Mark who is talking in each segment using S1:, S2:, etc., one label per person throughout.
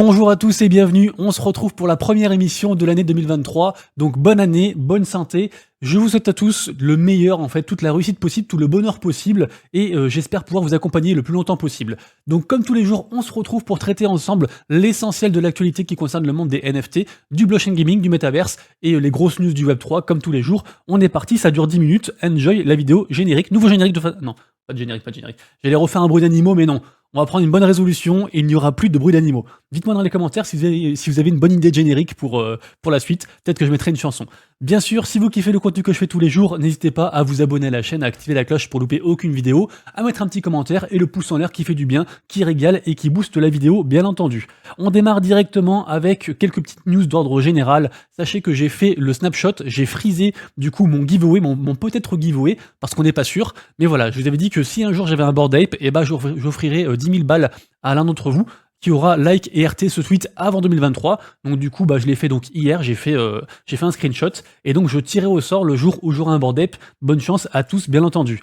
S1: Bonjour à tous et bienvenue, on se retrouve pour la première émission de l'année 2023, donc bonne année, bonne santé, je vous souhaite à tous le meilleur en fait, toute la réussite possible, tout le bonheur possible et j'espère pouvoir vous accompagner le plus longtemps possible. Donc comme tous les jours, on se retrouve pour traiter ensemble l'essentiel de l'actualité qui concerne le monde des NFT, du blockchain gaming, du metaverse et les grosses news du Web3 comme tous les jours. On est parti, ça dure 10 minutes, enjoy la vidéo générique, nouveau générique de... Non, pas de générique, pas de générique. J'allais refaire un bruit d'animaux mais non. On va prendre une bonne résolution et il n'y aura plus de bruit d'animaux. Dites-moi dans les commentaires si vous avez une bonne idée de générique pour la suite. Peut-être que je mettrai une chanson. Bien sûr, si vous kiffez le contenu que je fais tous les jours, n'hésitez pas à vous abonner à la chaîne, à activer la cloche pour louper aucune vidéo, à mettre un petit commentaire et le pouce en l'air qui fait du bien, qui régale et qui booste la vidéo, bien entendu. On démarre directement avec quelques petites news d'ordre général. Sachez que j'ai fait le snapshot, j'ai freezé du coup mon giveaway, mon peut-être giveaway, parce qu'on n'est pas sûr. Mais voilà, je vous avais dit que si un jour j'avais un Bored Ape, et bah j'offrirai 10 000 balles à l'un d'entre vous qui aura like et RT ce tweet avant 2023. Donc du coup, je l'ai fait donc hier, j'ai fait un screenshot et donc je tirerai au sort le jour où j'aurai un Bored Ape. Bonne chance à tous, bien entendu.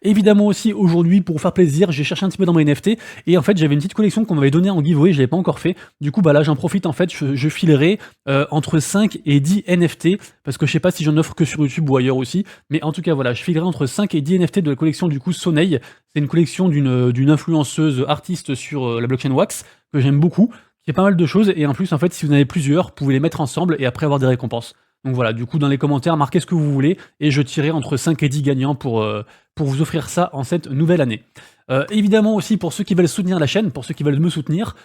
S1: Évidemment aussi aujourd'hui, pour vous faire plaisir, j'ai cherché un petit peu dans mes NFT et en fait j'avais une petite collection qu'on m'avait donnée en giveaway, je l'avais pas encore fait. Du coup là j'en profite, en fait je filerai entre 5 et 10 NFT parce que je sais pas si j'en offre que sur YouTube ou ailleurs aussi, mais en tout cas voilà, je filerai entre 5 et 10 NFT de la collection du coup Soneil. C'est une collection d'une influenceuse artiste sur la blockchain Wax que j'aime beaucoup, qui fait pas mal de choses et en plus en fait si vous en avez plusieurs, vous pouvez les mettre ensemble et après avoir des récompenses. Donc voilà, du coup dans les commentaires, marquez ce que vous voulez et je tirerai entre 5 et 10 gagnants pour vous offrir ça en cette nouvelle année. Évidemment aussi pour ceux qui veulent soutenir la chaîne, pour ceux qui veulent me soutenir,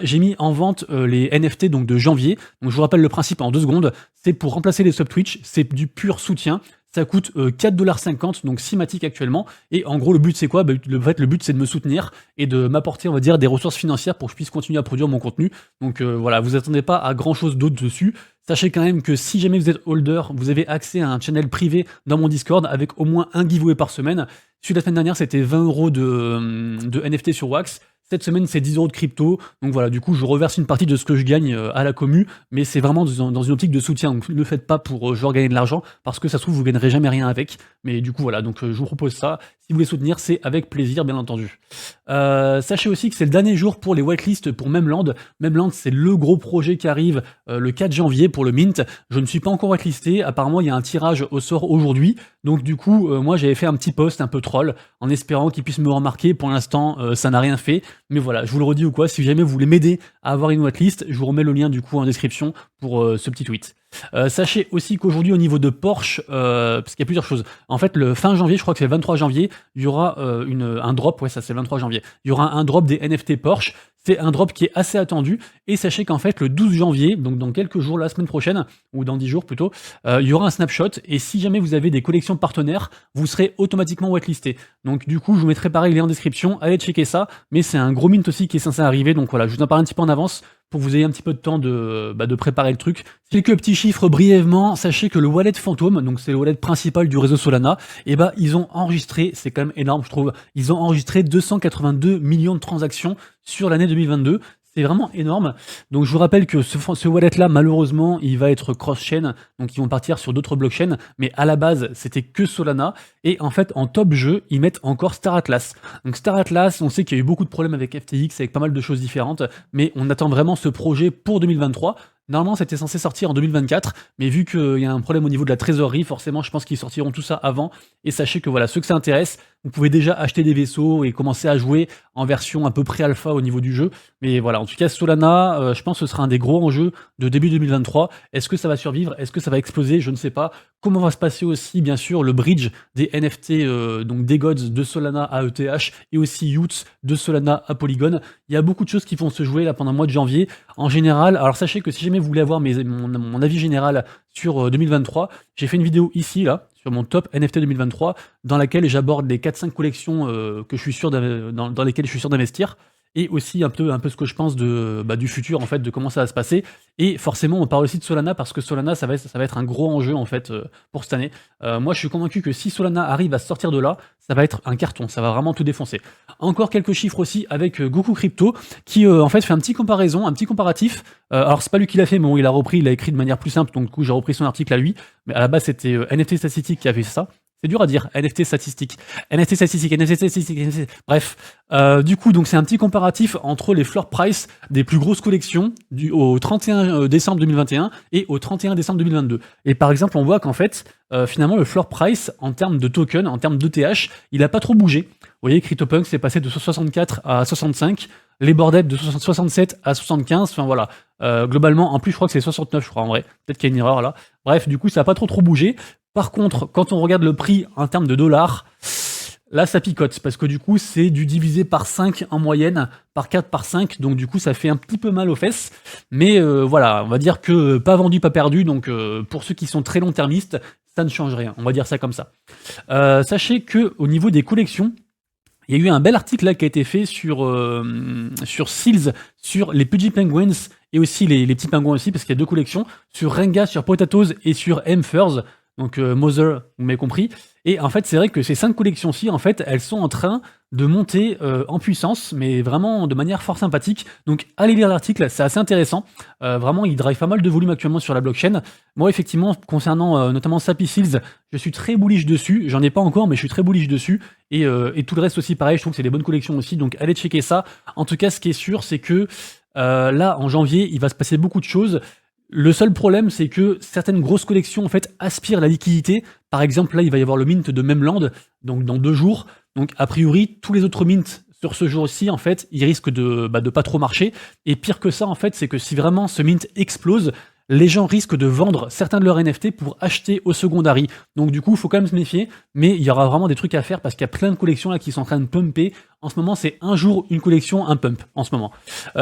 S1: j'ai mis en vente les NFT donc de janvier. Donc je vous rappelle le principe en 2 secondes, c'est pour remplacer les sub Twitch, c'est du pur soutien. Ça coûte 4,50$, donc 6 Matic actuellement. Et en gros, le but c'est quoi ? Le but c'est de me soutenir et de m'apporter, on va dire, des ressources financières pour que je puisse continuer à produire mon contenu. Donc voilà, vous attendez pas à grand chose d'autre dessus. Sachez quand même que si jamais vous êtes holder, vous avez accès à un channel privé dans mon Discord avec au moins un giveaway par semaine. Celui de la semaine dernière, c'était 20€ de NFT sur Wax. Cette semaine, c'est 10€ de crypto. Donc voilà, du coup, je reverse une partie de ce que je gagne à la commu, mais c'est vraiment dans une optique de soutien. Donc ne le faites pas pour genre gagner de l'argent, parce que ça se trouve, vous gagnerez jamais rien avec. Mais du coup, voilà, donc je vous propose ça. Si vous voulez soutenir, c'est avec plaisir, bien entendu. Sachez aussi que c'est le dernier jour pour les whitelists pour Memland. Memland, c'est le gros projet qui arrive le 4 janvier pour le mint. Je ne suis pas encore whitelisté. Apparemment, il y a un tirage au sort aujourd'hui. Donc du coup, moi, j'avais fait un petit post un peu troll en espérant qu'il puisse me remarquer. Pour l'instant, ça n'a rien fait. Mais voilà, je vous le redis ou quoi, si jamais vous voulez m'aider à avoir une whitelist, je vous remets le lien du coup en description pour ce petit tweet. Sachez aussi qu'aujourd'hui au niveau de Porsche, parce qu'il y a plusieurs choses, en fait le fin janvier, je crois que c'est le 23 janvier, il y aura un drop, ouais ça c'est le 23 janvier, il y aura un drop des NFT Porsche, c'est un drop qui est assez attendu, et sachez qu'en fait le 12 janvier, donc dans quelques jours, la semaine prochaine, ou dans 10 jours plutôt, il y aura un snapshot, et si jamais vous avez des collections partenaires, vous serez automatiquement whitelisté. Donc du coup je vous mettrai pareil le lien en description, allez checker ça, mais c'est un gros mint aussi qui est censé arriver, donc voilà, je vous en parle un petit peu en avance, pour que vous ayez un petit peu de temps de préparer le truc. Quelques petits chiffres brièvement, sachez que le wallet fantôme, donc c'est le wallet principal du réseau Solana, ils ont enregistré, c'est quand même énorme je trouve, ils ont enregistré 282 millions de transactions sur l'année 2022. C'est vraiment énorme. Donc je vous rappelle que ce wallet-là, malheureusement, il va être cross-chain, donc ils vont partir sur d'autres blockchains, mais à la base, c'était que Solana, et en fait, en top jeu, ils mettent encore Star Atlas. Donc Star Atlas, on sait qu'il y a eu beaucoup de problèmes avec FTX, avec pas mal de choses différentes, mais on attend vraiment ce projet pour 2023. Normalement, c'était censé sortir en 2024, mais vu qu'il y a un problème au niveau de la trésorerie, forcément, je pense qu'ils sortiront tout ça avant. Et sachez que voilà, ceux que ça intéresse, vous pouvez déjà acheter des vaisseaux et commencer à jouer en version un peu pré-alpha au niveau du jeu. Mais voilà, en tout cas, Solana, je pense que ce sera un des gros enjeux de début 2023. Est-ce que ça va survivre? Est-ce que ça va exploser? Je ne sais pas. Comment va se passer aussi, bien sûr, le bridge des NFT, donc des gods de Solana à ETH et aussi Youths de Solana à Polygon. Il y a beaucoup de choses qui vont se jouer là pendant le mois de janvier. En général, alors sachez que si jamais vous voulez avoir mon avis général sur 2023, j'ai fait une vidéo ici, là, sur mon top NFT 2023, dans laquelle j'aborde les 4-5 collections que je suis sûr dans lesquelles je suis sûr d'investir, et aussi un peu ce que je pense du futur, en fait, de comment ça va se passer. Et forcément, on parle aussi de Solana, parce que Solana, ça va être un gros enjeu, en fait, pour cette année. Moi, je suis convaincu que si Solana arrive à sortir de là, ça va être un carton, ça va vraiment tout défoncer. Encore quelques chiffres aussi avec Goku Crypto, qui en fait fait un petit comparatif. Alors c'est pas lui qui l'a fait, mais bon, il a écrit de manière plus simple, donc du coup j'ai repris son article à lui. Mais à la base c'était NFT Statistique qui a fait ça. C'est dur à dire, NFT statistique. NFT statistique, NFT statistique, NFT... Bref, du coup, donc c'est un petit comparatif entre les floor price des plus grosses collections au 31 décembre 2021 et au 31 décembre 2022. Et par exemple, on voit qu'en fait, finalement, le floor price en termes de token, en termes d'ETH, il a pas trop bougé. Vous voyez, CryptoPunk c'est passé de 64 à 65, les Bored Ape de 67 à 75, enfin voilà. Globalement, en plus, je crois que c'est 69, je crois, en vrai. Peut-être qu'il y a une erreur là. Bref, du coup, ça n'a pas trop bougé. Par contre, quand on regarde le prix en termes de dollars, là, ça picote, parce que du coup, c'est du divisé par 5 en moyenne, par 4, par 5, donc du coup, ça fait un petit peu mal aux fesses. Mais voilà, on va dire que pas vendu, pas perdu, donc pour ceux qui sont très long-termistes, ça ne change rien, on va dire ça comme ça. Sachez qu'au niveau des collections, il y a eu un bel article là qui a été fait sur Seals, sur les Pudgy Penguins et aussi les petits pingouins aussi, parce qu'il y a 2 collections, sur Renga, sur Potatoes et sur M-Furs, donc Mother, vous m'avez compris. Et en fait, c'est vrai que ces 5 collections-ci, en fait, elles sont en train de monter en puissance, mais vraiment de manière fort sympathique. Donc allez lire l'article, c'est assez intéressant. Vraiment, il drive pas mal de volume actuellement sur la blockchain. Moi, effectivement, concernant notamment Sappy Seals, je suis très bullish dessus. J'en ai pas encore, mais je suis très bullish dessus. Et tout le reste aussi, pareil, je trouve que c'est des bonnes collections aussi. Donc allez checker ça. En tout cas, ce qui est sûr, c'est que là, en janvier, il va se passer beaucoup de choses. Le seul problème, c'est que certaines grosses collections en fait aspirent la liquidité. Par exemple, là, il va y avoir le mint de Memland, donc dans 2 jours. Donc, a priori, tous les autres mints sur ce jour-ci, en fait, ils risquent de pas trop marcher. Et pire que ça, en fait, c'est que si vraiment ce mint explose, les gens risquent de vendre certains de leurs NFT pour acheter au secondary. Donc du coup, il faut quand même se méfier, mais il y aura vraiment des trucs à faire parce qu'il y a plein de collections là qui sont en train de pumper. En ce moment, c'est un jour une collection, un pump en ce moment.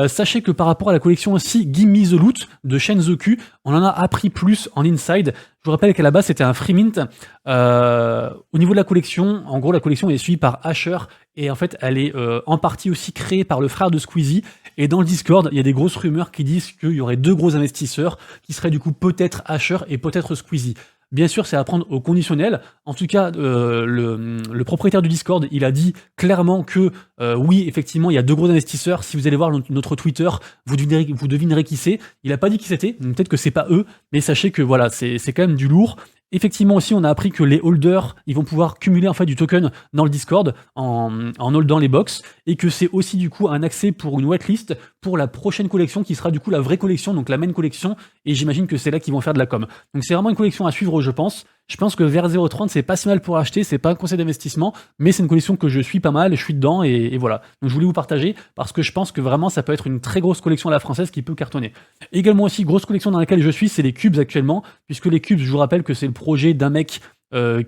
S1: Sachez que par rapport à la collection aussi Gimme the Loot de Shenzoku, on en a appris plus en inside. Je vous rappelle qu'à la base, c'était un free mint. Au niveau de la collection, en gros, la collection est suivie par Asher et en fait, elle est en partie aussi créée par le frère de Squeezie. Et dans le Discord, il y a des grosses rumeurs qui disent qu'il y aurait 2 gros investisseurs qui seraient du coup peut-être Asher et peut-être Squeezie. Bien sûr, c'est à prendre au conditionnel. En tout cas, le propriétaire du Discord, il a dit clairement que oui, effectivement, il y a 2 gros investisseurs. Si vous allez voir notre Twitter, vous devinerez qui c'est. Il n'a pas dit qui c'était, donc peut-être que c'est pas eux, mais sachez que voilà, c'est quand même du lourd. Effectivement aussi, on a appris que les holders, ils vont pouvoir cumuler en fait du token dans le Discord en holdant les box et que c'est aussi du coup un accès pour une whitelist pour la prochaine collection qui sera du coup la vraie collection, donc la main collection, et j'imagine que c'est là qu'ils vont faire de la com. Donc c'est vraiment une collection à suivre, je pense. Je pense que vers 0.30 c'est pas si mal pour acheter, c'est pas un conseil d'investissement, mais c'est une collection que je suis pas mal, je suis dedans et voilà. Donc je voulais vous partager parce que je pense que vraiment ça peut être une très grosse collection à la française qui peut cartonner. Également aussi, grosse collection dans laquelle je suis, c'est les cubes actuellement, puisque les cubes, je vous rappelle que c'est le projet d'un mec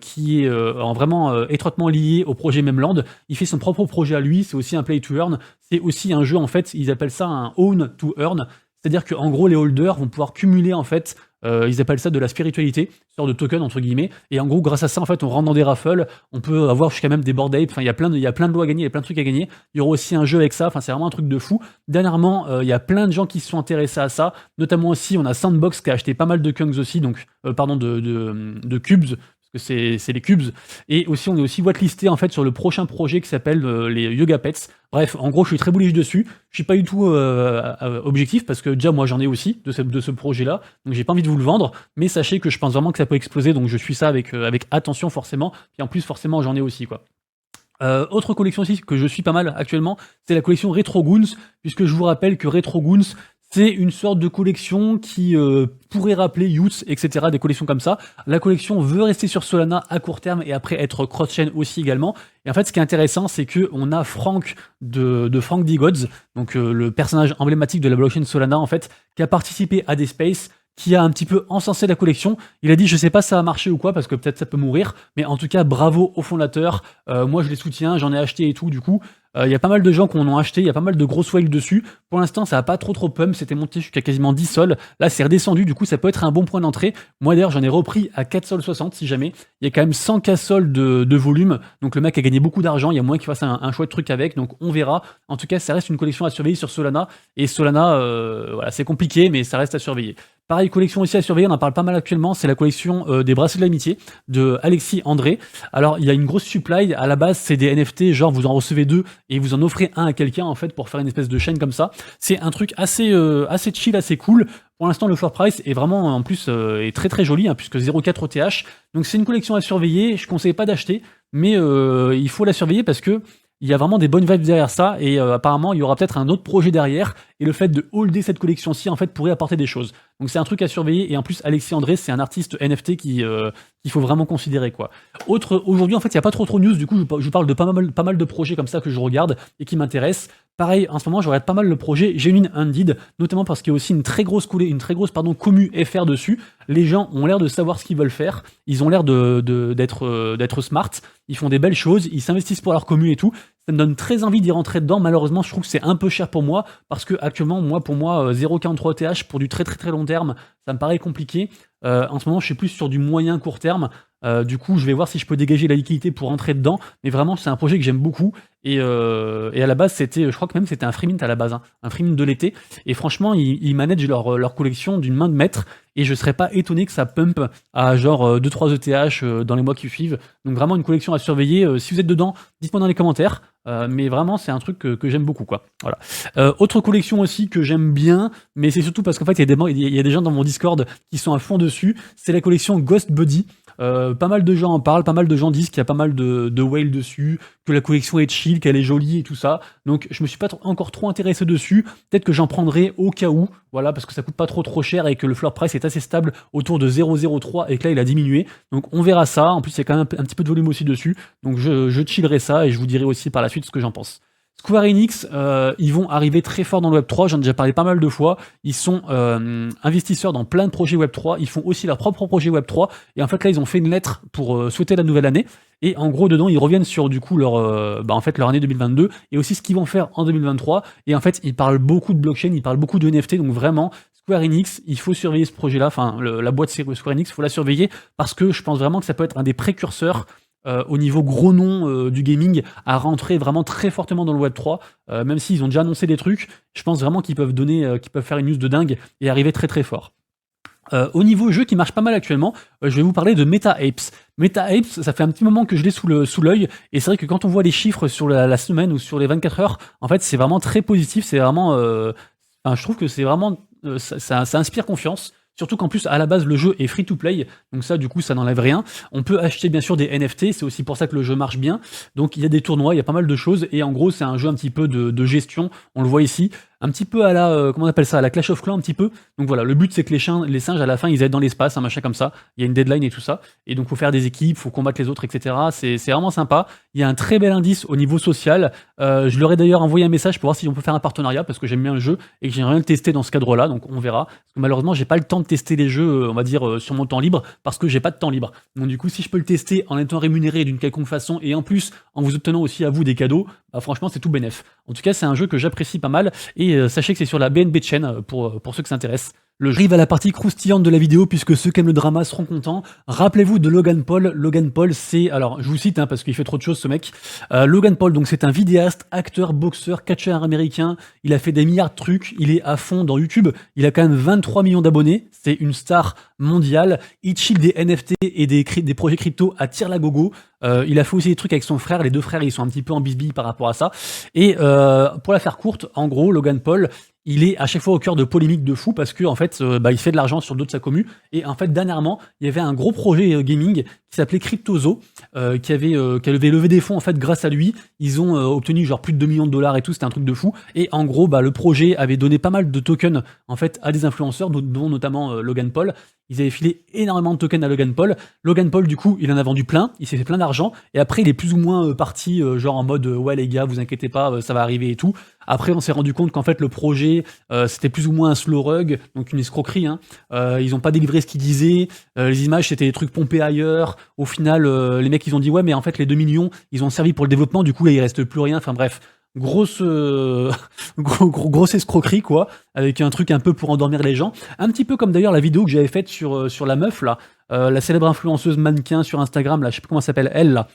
S1: qui est vraiment étroitement lié au projet Memland. Il fait son propre projet à lui, c'est aussi un play to earn, c'est aussi un jeu en fait, ils appellent ça un own to earn, c'est-à-dire qu'en gros les holders vont pouvoir cumuler en fait, ils appellent ça de la spiritualité, sorte de token entre guillemets, et en gros grâce à ça en fait on rentre dans des raffles, on peut avoir jusqu'à même des Bored Ape, enfin il y a plein de lots à gagner, il y a plein de trucs à gagner, il y aura aussi un jeu avec ça, enfin c'est vraiment un truc de fou. Dernièrement il y a plein de gens qui se sont intéressés à ça, notamment aussi on a Sandbox qui a acheté pas mal de Kungs aussi, donc de cubes, c'est les cubes, et aussi on est aussi whitelisté en fait sur le prochain projet qui s'appelle les Yoga Pets. Bref, en gros je suis très bullish dessus, je suis pas du tout objectif parce que déjà moi j'en ai aussi de ce projet là, donc j'ai pas envie de vous le vendre, mais sachez que je pense vraiment que ça peut exploser, donc je suis ça avec attention forcément, et en plus forcément j'en ai aussi quoi. Autre collection aussi que je suis pas mal actuellement, c'est la collection Retro Goons, puisque je vous rappelle que Retro Goons c'est une sorte de collection qui pourrait rappeler Youths, etc., des collections comme ça. La collection veut rester sur Solana à court terme et après être cross-chain aussi également. Et en fait, ce qui est intéressant, c'est qu'on a Frank de Frank D. Gods, donc le personnage emblématique de la blockchain Solana, en fait, qui a participé à des spaces, qui a un petit peu encensé la collection. Il a dit, je sais pas si ça va marcher ou quoi, parce que peut-être ça peut mourir, mais en tout cas, bravo aux fondateurs. Moi, je les soutiens, j'en ai acheté et tout, du coup. Il y a pas mal de gens qui en ont acheté, il y a pas mal de grosses whales dessus. Pour l'instant, ça a pas trop pump, c'était monté jusqu'à quasiment 10 sols. Là, c'est redescendu, du coup, ça peut être un bon point d'entrée. Moi, d'ailleurs, j'en ai repris à 4 sols 60 si jamais. Il y a quand même 100K sols de volume, donc le mec a gagné beaucoup d'argent. Il y a moyen qu'il fasse un chouette truc avec, donc on verra. En tout cas, ça reste une collection à surveiller sur Solana. Et Solana, voilà, c'est compliqué, mais ça reste à surveiller. Pareil, collection aussi à surveiller, on en parle pas mal actuellement, c'est la collection des bracelets de l'amitié de Alexis André. Alors, il y a une grosse supply, à la base, c'est des NFT, genre vous en recevez 2 et vous en offrez un à quelqu'un en fait pour faire une espèce de chaîne comme ça. C'est un truc assez chill, assez cool. Pour l'instant, le floor price est vraiment en plus est très très joli, hein, puisque 0,4 ETH. Donc c'est une collection à surveiller. Je conseille pas d'acheter, mais il faut la surveiller parce que il y a vraiment des bonnes vibes derrière ça, et apparemment il y aura peut-être un autre projet derrière, et le fait de holder cette collection-ci en fait pourrait apporter des choses. Donc c'est un truc à surveiller, et en plus Alexis André c'est un artiste NFT qu'il faut vraiment considérer quoi. Aujourd'hui en fait il n'y a pas trop de news, du coup je vous parle de pas mal de projets comme ça que je regarde et qui m'intéressent. Pareil, en ce moment je regarde pas mal le projet Genuine Undead, notamment parce qu'il y a aussi une très grosse commu FR dessus. Les gens ont l'air de savoir ce qu'ils veulent faire, ils ont l'air d'être smart, ils font des belles choses, ils s'investissent pour leur commu et tout. Ça me donne très envie d'y rentrer dedans. Malheureusement, je trouve que c'est un peu cher pour moi, parce que actuellement, pour moi, 0,43 TH pour du très très très long terme, ça me paraît compliqué. En ce moment, je suis plus sur du moyen court terme. Du coup, je vais voir si je peux dégager la liquidité pour rentrer dedans. Mais vraiment, c'est un projet que j'aime beaucoup. Et à la base, je crois que même c'était un free mint à la base, hein, un free mint de l'été. Et franchement, ils managent leur collection d'une main de maître. Et je serais pas étonné que ça pump à genre 2-3 ETH dans les mois qui suivent. Donc vraiment une collection à surveiller. Si vous êtes dedans, dites-moi dans les commentaires. Mais vraiment, c'est un truc que j'aime beaucoup, quoi. Voilà. Autre collection aussi que j'aime bien, mais c'est surtout parce qu'en fait, il y a des gens dans mon Discord qui sont à fond dessus. C'est la collection Ghost Buddy. Pas mal de gens en parlent, pas mal de gens disent qu'il y a pas mal de whales dessus, que la collection est chill, qu'elle est jolie et tout ça. Donc je me suis pas encore trop intéressé dessus. Peut-être que j'en prendrai au cas où, voilà, parce que ça coûte pas trop cher et que le floor price est assez stable autour de 0,03 et que là il a diminué. Donc on verra ça. En plus il y a quand même un petit peu de volume aussi dessus. Donc je chillerai ça et je vous dirai aussi par la suite ce que j'en pense. Square Enix, ils vont arriver très fort dans le Web3, j'en ai déjà parlé pas mal de fois, ils sont investisseurs dans plein de projets Web3, ils font aussi leur propre projet Web3, et en fait là ils ont fait une lettre pour souhaiter la nouvelle année, et en gros dedans ils reviennent sur du coup leur année 2022, et aussi ce qu'ils vont faire en 2023, et en fait ils parlent beaucoup de blockchain, ils parlent beaucoup de NFT, donc vraiment Square Enix, il faut surveiller ce projet-là, enfin la boîte Square Enix, il faut la surveiller, parce que je pense vraiment que ça peut être un des précurseurs au niveau gros nom du gaming, à rentrer vraiment très fortement dans le Web3, même s'ils ont déjà annoncé des trucs, je pense vraiment qu'ils peuvent faire une news de dingue et arriver très très fort. Au niveau jeu qui marche pas mal actuellement, je vais vous parler de MetaApes. MetaApes, ça fait un petit moment que je l'ai sous l'œil, et c'est vrai que quand on voit les chiffres sur la semaine ou sur les 24 heures, en fait c'est vraiment très positif, c'est vraiment... je trouve que c'est vraiment... ça inspire confiance. Surtout qu'en plus, à la base, le jeu est free to play, donc ça, du coup, ça n'enlève rien. On peut acheter bien sûr des NFT, c'est aussi pour ça que le jeu marche bien. Donc il y a des tournois, il y a pas mal de choses, et en gros, c'est un jeu un petit peu de gestion, on le voit ici. Un petit peu à la, comment on appelle ça, à la Clash of Clans un petit peu. Donc voilà, le but c'est que les singes à la fin ils aillent dans l'espace, un machin comme ça. Il y a une deadline et tout ça. Et donc faut faire des équipes, faut combattre les autres, etc. C'est vraiment sympa. Il y a un très bel indice au niveau social. Je leur ai d'ailleurs envoyé un message pour voir si on peut faire un partenariat parce que j'aime bien le jeu et que j'aimerais le tester dans ce cadre-là. Donc on verra. Parce que malheureusement j'ai pas le temps de tester les jeux, on va dire sur mon temps libre parce que j'ai pas de temps libre. Donc du coup si je peux le tester en étant rémunéré d'une quelconque façon et en plus en vous obtenant aussi à vous des cadeaux, bah, franchement c'est tout bénef. En tout cas c'est un jeu que j'apprécie pas mal et sachez que c'est sur la BNB Chain pour ceux que ça intéresse. Le jeu arrive à la partie croustillante de la vidéo puisque ceux qui aiment le drama seront contents. Rappelez-vous de Logan Paul. Logan Paul, c'est... Alors, je vous cite parce qu'il fait trop de choses ce mec. Logan Paul, donc c'est un vidéaste, acteur, boxeur, catcheur américain. Il a fait des milliards de trucs. Il est à fond dans YouTube. Il a quand même 23 millions d'abonnés. C'est une star mondiale. Il chill des NFT et des projets crypto à tire la gogo. Il a fait aussi des trucs avec son frère. Les deux frères, ils sont un petit peu en bisbille par rapport à ça. Et pour la faire courte, en gros, Logan Paul... il est à chaque fois au cœur de polémiques de fou parce que en fait, il fait de l'argent sur d'autres de sa commu. Et en fait, dernièrement, il y avait un gros projet gaming qui s'appelait Cryptozo, qui avait levé des fonds en fait grâce à lui. Ils ont obtenu genre plus de 2 millions de dollars et tout, c'était un truc de fou. Et en gros, le projet avait donné pas mal de tokens en fait à des influenceurs, dont notamment Logan Paul. Ils avaient filé énormément de tokens à Logan Paul. Logan Paul, du coup, il en a vendu plein, il s'est fait plein d'argent, et après, il est plus ou moins parti, genre en mode ouais, les gars, vous inquiétez pas, ça va arriver et tout. Après, on s'est rendu compte qu'en fait, le projet, c'était plus ou moins un slow rug, donc une escroquerie. Hein. Ils n'ont pas délivré ce qu'ils disaient, les images, c'était des trucs pompés ailleurs. Au final, les mecs, ils ont dit ouais, mais en fait, les 2 millions, ils ont servi pour le développement, du coup, là, il reste plus rien. Enfin bref. Grosse escroquerie quoi, avec un truc un peu pour endormir les gens, un petit peu comme d'ailleurs la vidéo que j'avais faite sur la meuf là, la célèbre influenceuse mannequin sur Instagram là, je sais plus comment elle s'appelle elle là,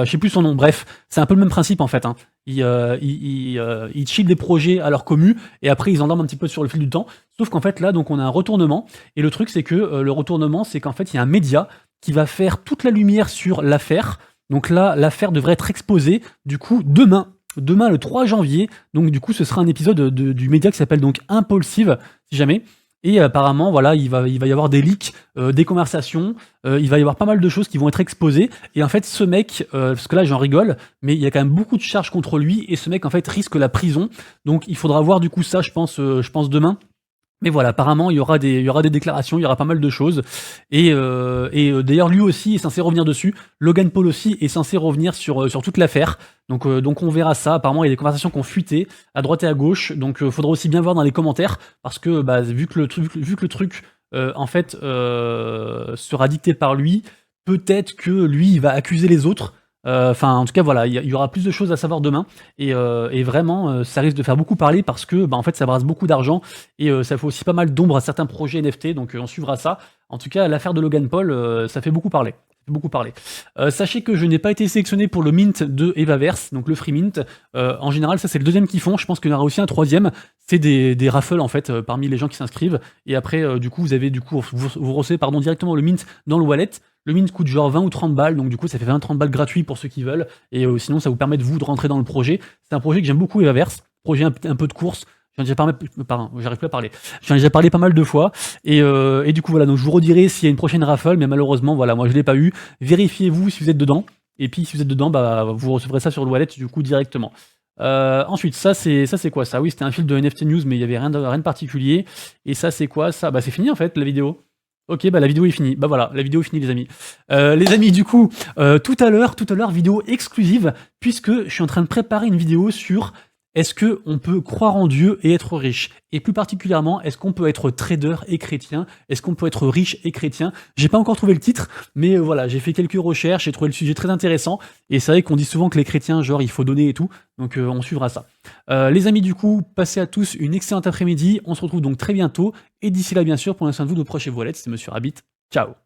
S1: je sais plus son nom, bref, c'est un peu le même principe en fait, hein. Ils chill des projets à leur commu et après ils endorment un petit peu sur le fil du temps, sauf qu'en fait là donc on a un retournement et le truc c'est que le retournement c'est qu'en fait il y a un média qui va faire toute la lumière sur l'affaire, donc là l'affaire devrait être exposée du coup demain. demain le 3 janvier. Donc du coup, ce sera un épisode du média qui s'appelle donc Impulsive, si jamais. Et apparemment, voilà, il va y avoir des leaks, des conversations, il va y avoir pas mal de choses qui vont être exposées. Et en fait, ce mec, parce que là j'en rigole, mais il y a quand même beaucoup de charges contre lui, et ce mec en fait risque la prison. Donc il faudra voir du coup ça, je pense demain. Mais voilà, apparemment, il y aura des déclarations, il y aura pas mal de choses. D'ailleurs, lui aussi est censé revenir dessus. Logan Paul aussi est censé revenir sur toute l'affaire. Donc on verra ça. Apparemment, il y a des conversations qui ont fuité à droite et à gauche. Donc faudra aussi bien voir dans les commentaires. Parce que bah, vu que le truc en fait, sera dicté par lui, peut-être que lui, il va accuser les autres. Enfin, en tout cas, voilà, il y aura plus de choses à savoir demain. Et vraiment, ça risque de faire beaucoup parler parce que, bah, en fait, ça brasse beaucoup d'argent et ça fait aussi pas mal d'ombre à certains projets NFT, donc on suivra ça. En tout cas, l'affaire de Logan Paul, ça fait beaucoup parler. Beaucoup parler. Sachez que je n'ai pas été sélectionné pour le mint de Evaverse, donc le free mint. En général, ça c'est le deuxième qu'ils font. Je pense qu'il y en aura aussi un troisième. C'est des raffles en fait parmi les gens qui s'inscrivent. Et après, du coup, vous recevez directement le mint dans le wallet. Le mint coûte genre 20 ou 30 balles, donc du coup ça fait 20-30 balles gratuits pour ceux qui veulent. Et sinon, ça vous permet de rentrer dans le projet. C'est un projet que j'aime beaucoup, Evaverse. Projet un peu de course. J'en ai déjà parlé, pardon, j'arrive plus à parler. J'en ai déjà parlé pas mal de fois. Et du coup, voilà, donc je vous redirai s'il y a une prochaine raffle, mais malheureusement, voilà, moi je l'ai pas eu. Vérifiez-vous si vous êtes dedans. Et puis si vous êtes dedans, bah vous recevrez ça sur le wallet du coup directement. Ensuite, ça c'est quoi ça? Oui, c'était un fil de NFT News, mais il y avait rien de particulier. Et ça c'est quoi ça? Bah c'est fini en fait la vidéo. Ok, bah la vidéo est finie. Bah voilà, la vidéo est finie les amis. Les amis, du coup, tout à l'heure, vidéo exclusive, puisque je suis en train de préparer une vidéo sur est-ce qu'on peut croire en Dieu et être riche? Et plus particulièrement, est-ce qu'on peut être trader et chrétien? Est-ce qu'on peut être riche et chrétien? J'ai pas encore trouvé le titre, mais voilà, j'ai fait quelques recherches, j'ai trouvé le sujet très intéressant. Et c'est vrai qu'on dit souvent que les chrétiens, genre, il faut donner et tout. Donc on suivra ça. Les amis, du coup, passez à tous une excellente après-midi. On se retrouve donc très bientôt. Et d'ici là, bien sûr, prenez soin de vous, de proches et vos lettres. C'était Monsieur Rabbit. Ciao.